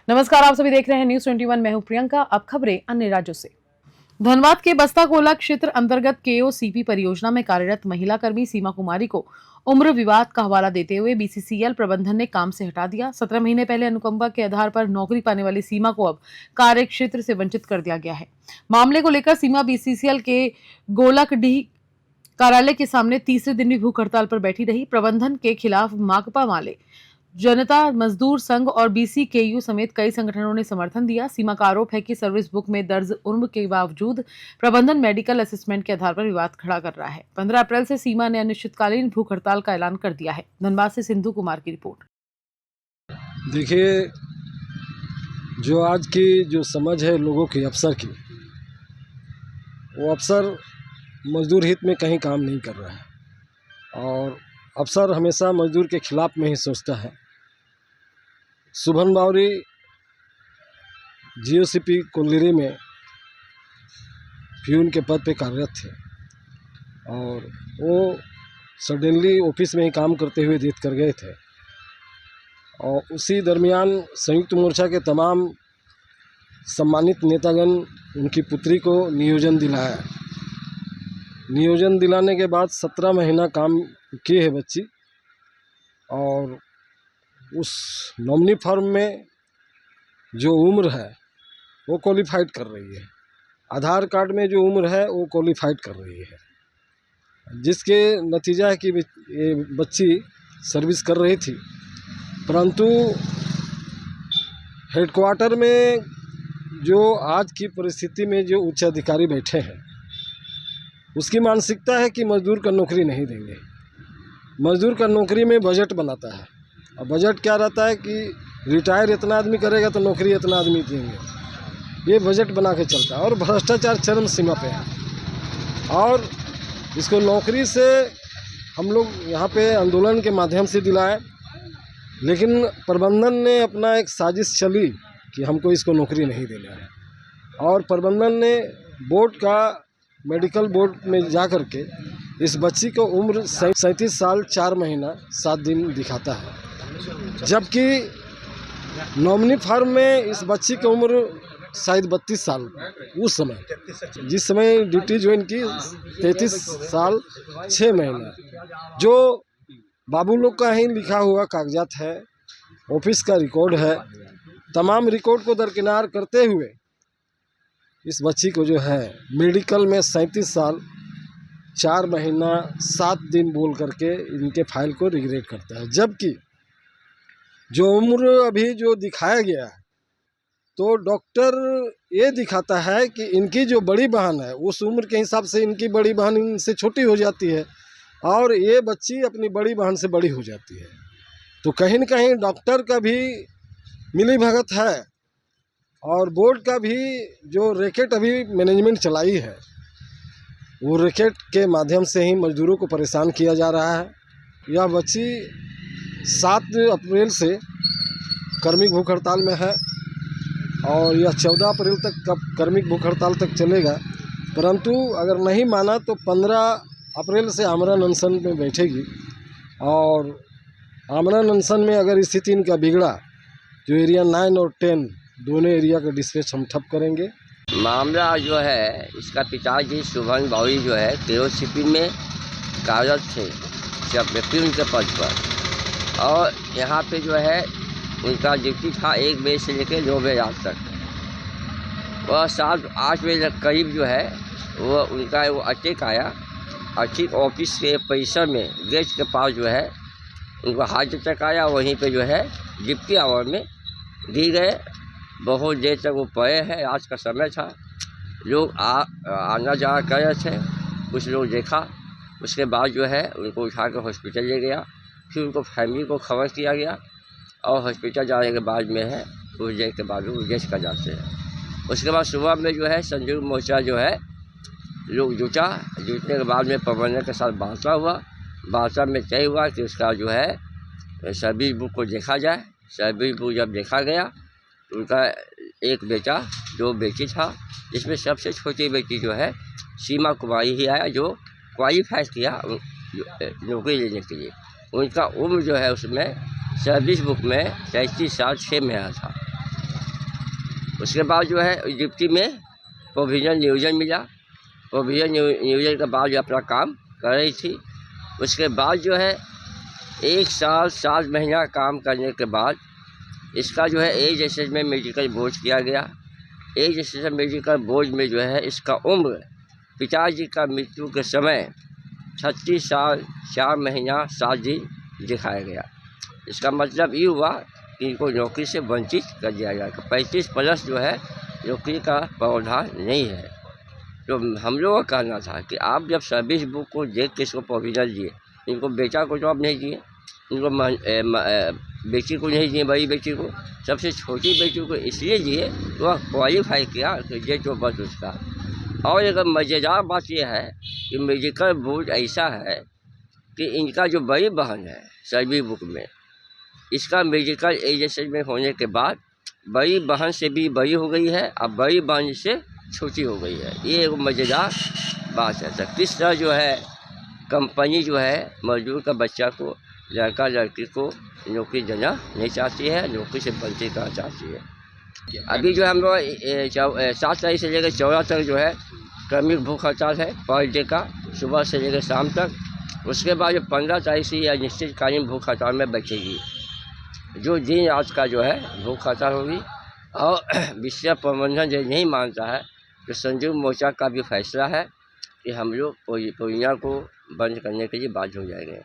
नमस्कार, आप सभी देख रहे हैं न्यूज 21। मैं हूं प्रियंका। अब खबरें अन्य राज्यों से। धनबाद के बस्ता कोला क्षेत्र अंतर्गत केओसीपी परियोजना में कार्यरत महिला कर्मी सीमा कुमारी को उम्र विवाद का हवाला देते हुए बीसीसीएल प्रबंधन ने काम से हटा दिया। 17 महीने पहले अनुकंपा के आधार पर नौकरी पाने वाली सीमा को अब कार्य क्षेत्र से वंचित कर दिया गया है। मामले को लेकर सीमा बीसीसीएल के गोलकडीह कार्यालय के सामने तीसरे दिन भी भूख हड़ताल पर बैठी रही। प्रबंधन के खिलाफ माकपा माले, जनता मजदूर संघ और बीसीकेयू समेत कई संगठनों ने समर्थन दिया। सीमा का आरोप है कि सर्विस बुक में दर्ज उम्र के बावजूद प्रबंधन मेडिकल असेसमेंट के आधार पर विवाद खड़ा कर रहा है। 15 अप्रैल से सीमा ने अनिश्चितकालीन भूख हड़ताल का ऐलान कर दिया है। धनबाद से सिंधु कुमार की रिपोर्ट। देखिए, जो आज की जो समझ है लोगों की अफसर की, वो अफसर मजदूर हित में कहीं काम नहीं कर रहा है और अफसर हमेशा मजदूर के खिलाफ में ही सोचता है। सुभन बावरी जीओसीपी कोल्लिरी में प्यून के पद पे कार्यरत थे और वो सडनली ऑफिस में ही काम करते हुए डेथ कर गए थे और उसी दरमियान संयुक्त मोर्चा के तमाम सम्मानित नेतागण उनकी पुत्री को नियोजन दिलाया। नियोजन दिलाने के बाद 17 महीना काम की है बच्ची और उस नॉमिनी फॉर्म में जो उम्र है वो क्वालिफाइड कर रही है। आधार कार्ड में जो उम्र है वो क्वालिफाइड कर रही है, जिसके नतीजा है कि ये बच्ची सर्विस कर रही थी, परंतु हेडक्वार्टर में जो आज की परिस्थिति में जो उच्च अधिकारी बैठे हैं उसकी मानसिकता है कि मजदूर का नौकरी नहीं देंगे। मजदूर का नौकरी में बजट बनाता है और बजट क्या रहता है कि रिटायर इतना आदमी करेगा तो नौकरी इतना आदमी देंगे। ये बजट बना के चलता है और भ्रष्टाचार चरम सीमा पे है और इसको नौकरी से हम लोग यहाँ पे आंदोलन के माध्यम से दिलाए, लेकिन प्रबंधन ने अपना एक साजिश चली कि हमको इसको नौकरी नहीं देना है और प्रबंधन ने बोर्ड का मेडिकल बोर्ड में जा कर के इस बच्ची को उम्र 37 साल 4 महीना 7 दिन दिखाता है, जबकि नॉमिनी फॉर्म में इस बच्ची की उम्र शायद 32 साल उस समय, जिस समय ड्यूटी ज्वाइन की 33 साल 6 महीना। जो बाबू लोग का ही लिखा हुआ कागजात है, ऑफिस का रिकॉर्ड है, तमाम रिकॉर्ड को दरकिनार करते हुए इस बच्ची को जो है मेडिकल में 37 साल 4 महीना 7 दिन बोल करके इनके फाइल को रिग्रेट करता है, जबकि जो उम्र अभी जो दिखाया गया है तो डॉक्टर ये दिखाता है कि इनकी जो बड़ी बहन है उस उम्र के हिसाब से इनकी बड़ी बहन इनसे छोटी हो जाती है और ये बच्ची अपनी बड़ी बहन से बड़ी हो जाती है। तो कहीं न कहीं डॉक्टर का भी मिली भगत है और बोर्ड का भी जो रैकेट अभी मैनेजमेंट चलाई है वो रैकेट के माध्यम से ही मजदूरों को परेशान किया जा रहा है। यह बच्ची 7 अप्रैल से कर्मिक भूख हड़ताल में है और यह 14 अप्रैल तक कर्मिक भूख हड़ताल तक चलेगा, परंतु अगर नहीं माना तो 15 अप्रैल से आमरण अनशन में बैठेगी और आमरण अनशन में अगर स्थिति इनका बिगड़ा तो एरिया 9 और 10 दोनों एरिया का डिस्पैच हम ठप करेंगे। मामला जो है, इसका पिताजी सुभन बावरी जो है केओसीपी में कार्यरत थे प्यून के पद पर और यहाँ पे जो है उनका ड्यूटी था 1 बजे से लेकर 9 बजे रात तक। वह 7-8 बजे करीब जो है वो उनका वो अटैक आया और ठीक ऑफिस के परिसर में गेट के पास जो है उनको हार्ट अटैक आया। वहीं पे जो है डिप्टी आवर में दी गए। बहुत देर तक वो पड़े हैं, रात का समय था, लोग आना जाना कर रहे थे, कुछ लोग देखा। उसके बाद जो है उनको उठा कर हॉस्पिटल ले गया, फिर उनको फैमिली को खबर किया गया और हॉस्पिटल जाने के बाद में है कुछ देर के बाद वो डेथ कर जाते हैं। उसके बाद सुबह में जो है संयुक्त मोर्चा जो है लोग जुटने के बाद में प्रबंधन के साथ वार्ता हुआ। वार्ता में तय हुआ कि उसका जो है सर्विस बुक को देखा जाए। सर्विस बुक जब देखा गया तो उनका एक बेटा 2 बेटी था, जिसमें सबसे छोटी बेटी जो है सीमा कुमारी ही आया जो क्वालिफाई किया नौकरी लेने के लिए। उनका उम्र जो है उसमें सर्विस बुक में 33 साल 6 महीना था। उसके बाद जो है डिप्टी में प्रोविजन नियोजन मिला। प्रोविजन नियोजन के बाद जो अपना काम कर रही थी। उसके बाद जो है 1 साल 7 महीना काम करने के बाद इसका जो है एज असेसमेंट मेडिकल बोर्ड किया गया। एज असेसमेंट मेडिकल बोर्ड में जो है इसका उम्र पिताजी का मृत्यु के समय 36 साल 4 महीना 7 दिन दिखाया गया। इसका मतलब ये हुआ कि इनको नौकरी से वंचित कर दिया जाएगा। 35 प्लस जो है नौकरी का प्रावधान नहीं है। तो हम लोगों का कहना था कि आप जब सर्विस बुक को देख के इसको प्रोविजन दिए, इनको बेटा को जॉब नहीं दिए, इनको बेटी को नहीं दिए, बड़ी बेटी को, सबसे छोटी बेटी को इसलिए दिए तो वह क्वालिफाई किया कि डेट ऑफ बर्थ उसका। और एक मज़ेदार बात यह है कि मेडिकल बोर्ड ऐसा है कि इनका जो बड़ी बहन है सर्विस बुक में, इसका मेडिकल एज असेसमेंट होने के बाद बड़ी बहन से भी बड़ी हो गई है, अब बड़ी बहन से छोटी हो गई है। ये एक मज़ेदार बात है। तो किस तरह जो है कंपनी जो है मजदूर का बच्चा को, लड़का लड़की को नौकरी देना नहीं चाहती है, नौकरी से वंचित करना चाहती है। अभी जो हम लोग 7 तारीख से लेकर 14 तक जो है क्रमिक भूख हड़ताल है पर डे का, सुबह से लेकर शाम तक। उसके बाद जो 15 तारीख से या निश्चितकालीन भूख हड़ताल में बचेगी, जो दिन रात का जो है भूख हड़ताल होगी। और विषय प्रबंधन जो नहीं मानता है तो संयुक्त मोर्चा का भी फैसला है कि हम लोग पूर्णिया को बंद करने के लिए बाध्य हो जाएंगे।